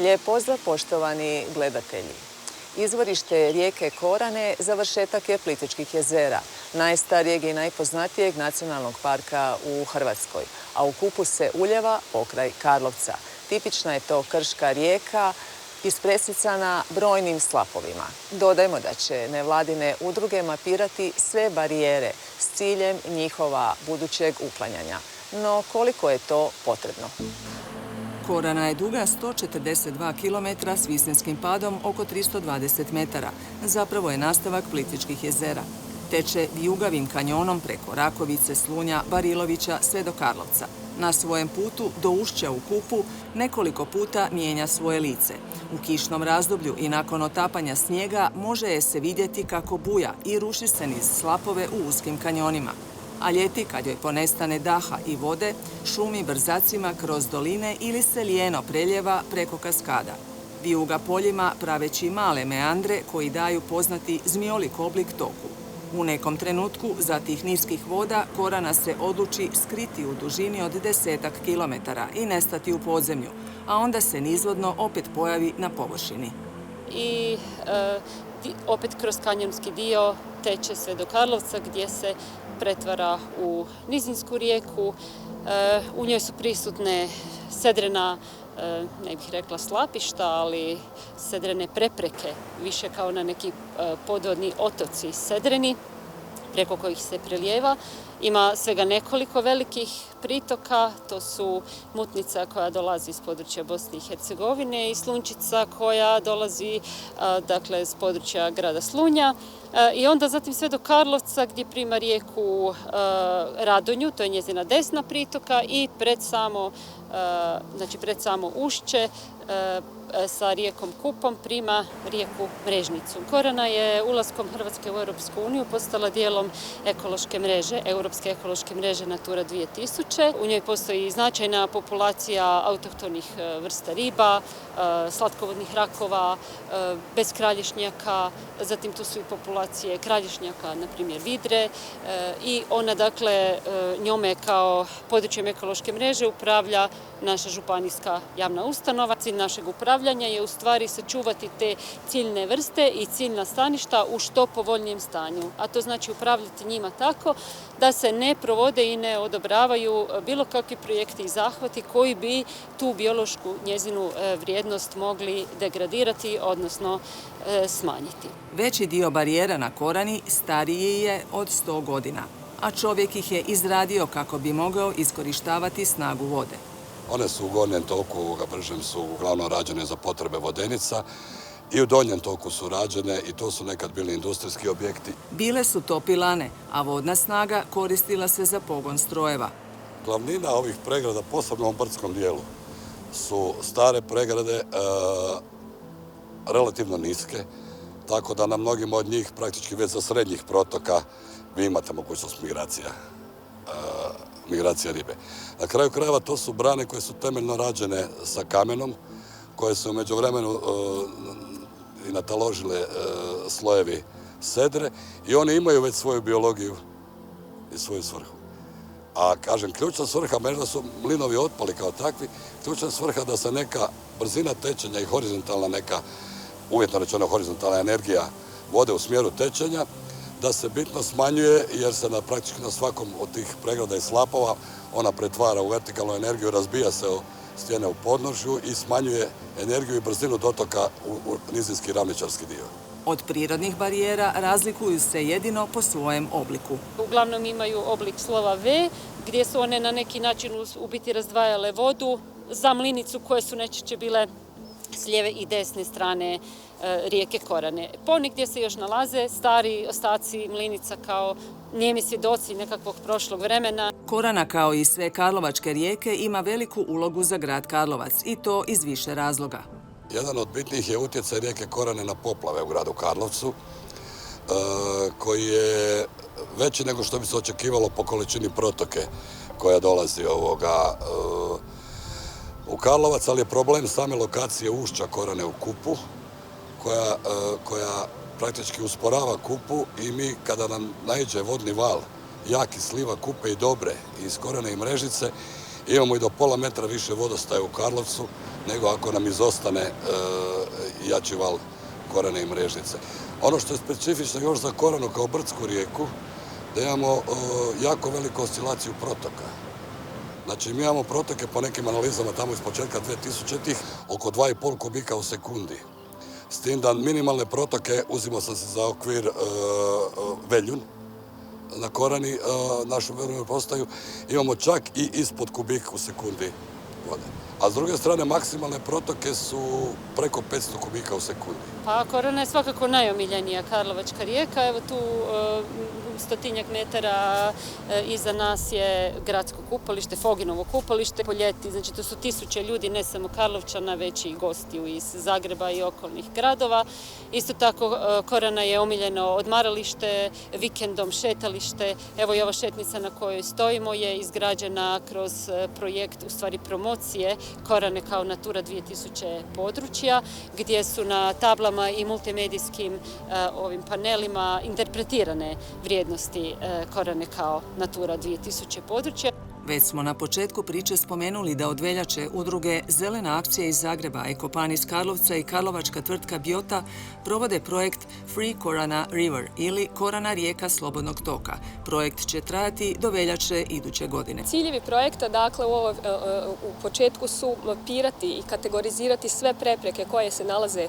Lijep pozdrav poštovani gledatelji. Izvorište rijeke Korane završetak je Plitvičkih jezera, najstarijeg i najpoznatijeg nacionalnog parka u Hrvatskoj, a u Kupu se uljeva pokraj Karlovca. Tipična je to krška rijeka ispresicana brojnim slapovima. Dodajmo da će nevladine udruge mapirati sve barijere s ciljem njihova budućeg uklanjanja. No koliko je to potrebno? Korana je duga 142 km s visinskim padom oko 320 metara. Zapravo je nastavak Plitvičkih jezera. Teče vijugavim kanjonom preko Rakovice, Slunja, Barilovića sve do Karlovca. Na svojem putu do ušća u Kupu nekoliko puta mijenja svoje lice. U kišnom razdoblju i nakon otapanja snijega može je se vidjeti kako buja i ruši se niz slapove u uskim kanjonima. A ljeti, kad joj ponestane daha i vode, šumi brzacima kroz doline ili se lijeno preljeva preko kaskada. Vijuga poljima praveći male meandre koji daju poznati zmijolik oblik toku. U nekom trenutku za tih niskih voda Korana se odluči skriti u dužini od 10 kilometara i nestati u podzemlju, a onda se nizvodno opet pojavi na površini. I opet kroz kanjonski dio teče sve do Karlovca gdje se pretvara u nizinsku rijeku. U njoj su prisutne sedrena, ne bih rekla slapišta, ali sedrene prepreke, više kao na neki podvodni otoci sedreni, preko kojih se prelijeva. Ima svega nekoliko velikih pritoka, to su Mutnica koja dolazi iz područja Bosne i Hercegovine i Slunčica koja dolazi s područja grada Slunja. I onda zatim sve do Karlovca gdje prima rijeku Radonju, to je njezina desna pritoka, i pred samo ušće sa rijekom Kupom prima rijeku Mrežnicu. Korana je ulaskom Hrvatske u Europsku uniju postala dijelom Europske ekološke mreže Natura 2000. U njoj postoji značajna populacija autohtonih vrsta riba, slatkovodnih rakova, beskralješnjaka, zatim tu su i populacije kralješnjaka, na primjer vidre, i ona njome kao područjem ekološke mreže upravlja naša županijska javna ustanova. Cilj našeg upravljanja je u stvari sačuvati te ciljne vrste i ciljna staništa u što povoljnijem stanju, a to znači upravljati njima tako da se ne provode i ne odobravaju bilo kakvi projekti i zahvati koji bi tu biološku njezinu vrijednost mogli degradirati, odnosno smanjiti. Veći dio barijera na Korani stariji je od 100 godina, a čovjek ih je izradio kako bi mogao iskorištavati snagu vode. One su u gornjem toku, bržem su uglavnom rađene za potrebe vodenica, i u donjem toku su rađene i to su nekad bili industrijski objekti. Bile su to pilane, a vodna snaga koristila se za pogon strojeva. Glavnina ovih pregrada, posebno u brdskom dijelu, su stare pregrade, relativno niske, tako da na mnogim od njih praktički već za srednjih protoka vi imate mogućnost migracija ribe. Na kraju krajeva to su brane koje su temeljno rađene sa kamenom, koje su u međuvremenu i nataložile slojevi sedre i one imaju već svoju biologiju i svoju svrhu. A kažem, ključna svrha, možda su mlinovi otpali kao takvi, ključna svrha da se neka brzina tečenja i horizontalna neka, uvjetno rečeno horizontalna energija vode u smjeru tečenja, da se bitno smanjuje jer se praktički na svakom od tih pregrada i slapova ona pretvara u vertikalnu energiju, razbija se o stijene u podnožju i smanjuje energiju i brzinu dotoka u nizinski ravničarski dio. Od prirodnih barijera razlikuju se jedino po svojem obliku. Uglavnom imaju oblik slova V, gdje su one na neki način u biti razdvajale vodu za mlinicu koje su najčešće bile s lijeve i desne strane rijeke Korane. Ponegdje se još nalaze stari ostaci mlinica kao nijemi svjedoci nekakvog prošlog vremena. Korana, kao i sve karlovačke rijeke, ima veliku ulogu za grad Karlovac i to iz više razloga. Jedan od bitnijih je utjecaj rijeke Korane na poplave u gradu Karlovcu, koji je veći nego što bi se očekivalo po količini protoke koja dolazi u Karlovac, ali je problem same lokacije ušća Korane u Kupu, koja praktički usporava Kupu i mi kada nam naiđe vodni val jak iz sliva Kupe i Dobre, iz Korane i Mrežnice, imamo i do pola metra više vodostaja u Karlovcu, nego ako nam izostane jači val Korane i Mrežnice. Ono što je specifično još za Koranu kao brdsku rijeku, da imamo jako veliku oscilaciju protoka. Znači, mi imamo protoke po nekim analizama tamo iz početka 2000-ih oko 2,5 kubika u sekundi. S tim da minimalne protoke, uzimo sam se za okvir Veljun, na Korani, našu veljunu postaju, imamo čak i ispod kubik u sekundi vode. A s druge strane, maksimalne protoke su preko 500 kubika u sekundi. Pa Korana je svakako najomiljenija karlovačka rijeka. Evo tu 100-tinjak metara iza nas je gradsko kupalište, Foginovo kupalište. Po ljeti, znači to su tisuće ljudi, ne samo Karlovčana, već i gostiju iz Zagreba i okolnih gradova. Isto tako Korana je omiljeno odmaralište, vikendom šetalište. Evo i ova šetnica na kojoj stojimo je izgrađena kroz projekt, u stvari promocije Korane kao Natura 2000 područja, gdje su na tablama i multimedijskim ovim panelima interpretirane vrijednosti Korane kao Natura 2000 područja. Već smo na početku priče spomenuli da od veljače udruge Zelena akcija iz Zagreba, Ekopan iz Karlovca i karlovačka tvrtka Biota provode projekt Free Korana River ili Korana rijeka slobodnog toka. Projekt će trajati do veljače iduće godine. Ciljevi projekta, dakle, u početku su mapirati i kategorizirati sve prepreke koje se nalaze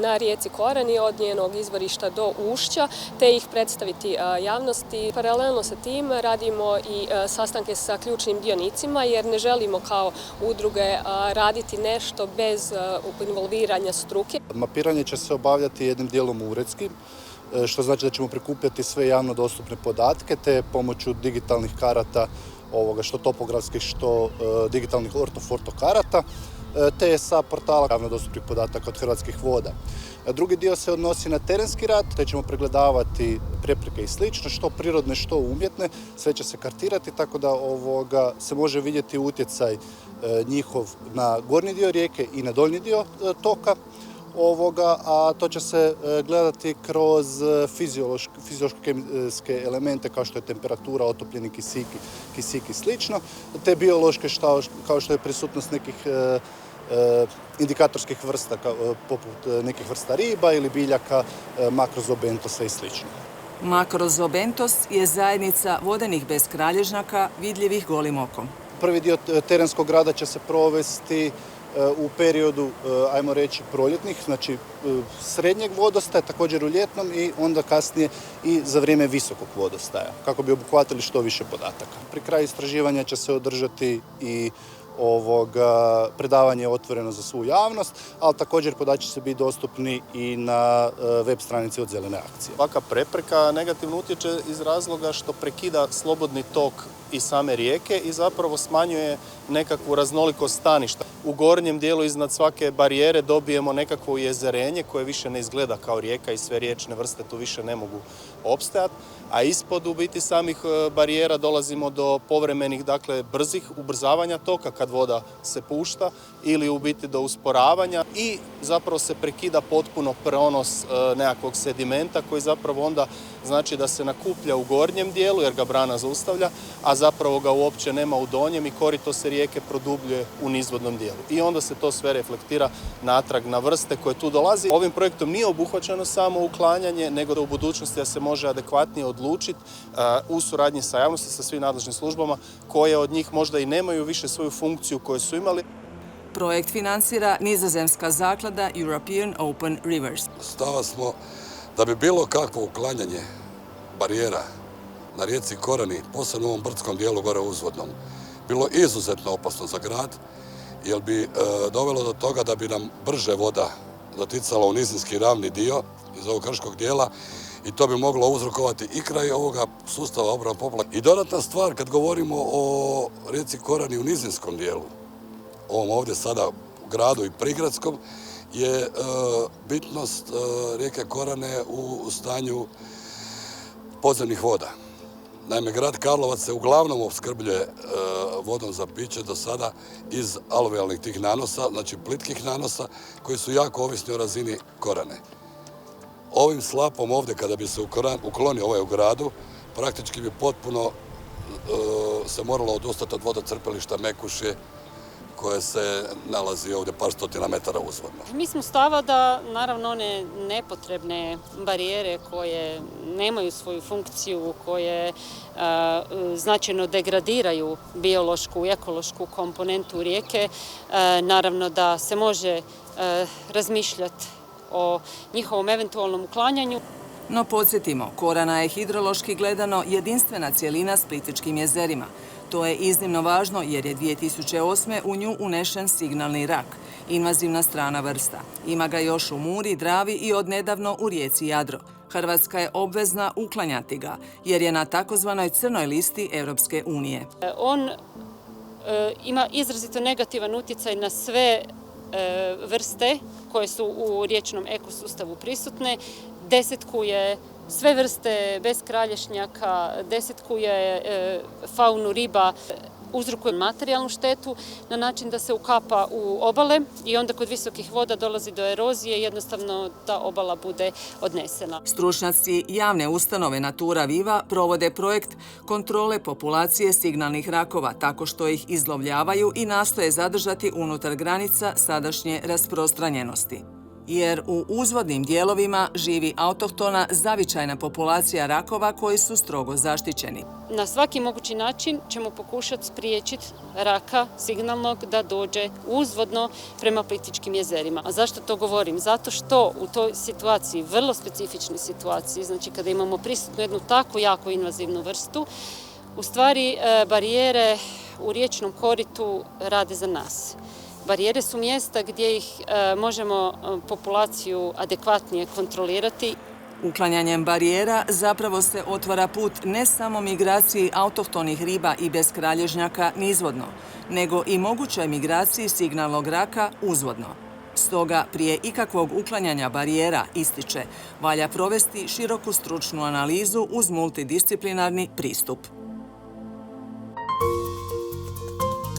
na rijeci Korani od njenog izvorišta do ušća, te ih predstaviti javnosti. Paralelno sa tim radimo i sastanke sa ključnim dionicima, jer ne želimo kao udruge raditi nešto bez involviranja struke. Mapiranje će se obavljati jednim dijelom uredski, što znači da ćemo prikupljati sve javno dostupne podatke, te pomoću digitalnih karata, što topografskih, što digitalnih ortofoto karata, te sa portala javno dostupnih podataka od Hrvatskih voda. Drugi dio se odnosi na terenski rad, te ćemo pregledavati prepreke i slično, što prirodne, što umjetne, sve će se kartirati, tako da se može vidjeti utjecaj njihov na gornji dio rijeke i na donji dio toka, a to će se gledati kroz fiziološko-kemijske elemente kao što je temperatura, otopljeni kisik i slično, te biološke kao što je prisutnost nekih indikatorskih vrsta, poput nekih vrsta riba ili biljaka, makrozobentosa i slično. Makrozobentos je zajednica vodenih beskralježnjaka vidljivih golim okom. Prvi dio terenskog rada će se provesti u periodu, ajmo reći, proljetnih, znači srednjeg vodostaja, također u ljetnom i onda kasnije i za vrijeme visokog vodostaja, kako bi obuhvatili što više podataka. Pri kraju istraživanja će se održati i predavanje je otvoreno za svu javnost, ali također podaci će biti dostupni i na web stranici od Zelene akcije. Ovaka prepreka negativno utječe iz razloga što prekida slobodni tok i same rijeke i zapravo smanjuje nekakvu raznolikost staništa. U gornjem dijelu iznad svake barijere dobijemo nekakvo jezerenje koje više ne izgleda kao rijeka i sve riječne vrste tu više ne mogu opstajati, a ispod u biti samih barijera dolazimo do povremenih, dakle, brzih ubrzavanja toka kad voda se pušta ili u biti do usporavanja i zapravo se prekida potpuno prenos nekakvog sedimenta koji zapravo onda znači da se nakuplja u gornjem dijelu jer ga brana zaustavlja, a zapravo ga uopće nema u donjem i korito se rijeke produbljuje u nizvodnom dijelu. I onda se to sve reflektira natrag na vrste koje tu dolazi. Ovim projektom nije obuhvaćeno samo uklanjanje, nego da u budućnosti se može adekvatnije odlučiti u suradnji sa javnosti, sa svim nadležnim službama, koje od njih možda i nemaju više svoju funkciju koju su imali. Projekt financira nizozemska zaklada European Open Rivers. Stava smo da bi bilo kakvo uklanjanje barijera na rijeci Korani, posebno u ovom brdskom dijelu gore uzvodnom, bilo izuzetno opasno za grad, jer bi dovelo do toga da bi nam brže voda doticala u nizinski ravni dio iz ovog krškog dijela i to bi moglo uzrokovati i kraj ovoga sustava obrane poplava. I dodatna stvar, kad govorimo o rijeci Korani u nizinskom dijelu, ovom ovdje sada u gradu i prigradskom, je bitnost rijeke Korane u stanju podzemnih voda. Naime, grad Karlovac se uglavnom opskrbljuje vodom za piće do sada iz aluvijalnih tih nanosa, znači plitkih nanosa, koji su jako ovisni o razini Korane. Ovim slapom ovdje, kada bi se uklonio ovaj u gradu, praktički bi potpuno se moralo odustati od vodocrpilišta Mekušje, koje se nalazi ovdje par stotina metara uzvodno. Mi smo stava da naravno one nepotrebne barijere koje nemaju svoju funkciju, koje značajno degradiraju biološku i ekološku komponentu rijeke, naravno da se može razmišljati o njihovom eventualnom uklanjanju. No podsjetimo, Korana je hidrološki gledano jedinstvena cjelina s Plitvičkim jezerima. To je iznimno važno jer je 2008. u nju unešen signalni rak, invazivna strana vrsta. Ima ga još u Muri, Dravi i odnedavno u rijeci Jadro. Hrvatska je obvezna uklanjati ga jer je na takozvanoj crnoj listi Europske unije. On ima izrazito negativan utjecaj na sve vrste koje su u riječnom ekosustavu prisutne, desetkuje sve vrste beskralješnjaka, desetkuje faunu riba, uzrokuje materijalnu štetu na način da se ukapa u obale i onda kod visokih voda dolazi do erozije i jednostavno ta obala bude odnesena. Stručnjaci javne ustanove Natura Viva provode projekt kontrole populacije signalnih rakova tako što ih izlovljavaju i nastoje zadržati unutar granica sadašnje rasprostranjenosti. Jer u uzvodnim dijelovima živi autohtona zavičajna populacija rakova koji su strogo zaštićeni. Na svaki mogući način ćemo pokušati spriječiti raka signalnog da dođe uzvodno prema Plitvičkim jezerima. A zašto to govorim? Zato što u toj situaciji, vrlo specifičnoj situaciji, znači kada imamo prisutnu jednu tako jako invazivnu vrstu, u stvari barijere u riječnom koritu rade za nas. Barijere su mjesta gdje ih možemo populaciju adekvatnije kontrolirati. Uklanjanjem barijera zapravo se otvara put ne samo migraciji autohtonih riba i beskralježnjaka nizvodno, nego i mogućoj migraciji signalnog raka uzvodno. Stoga, prije ikakvog uklanjanja barijera, ističe, valja provesti široku stručnu analizu uz multidisciplinarni pristup.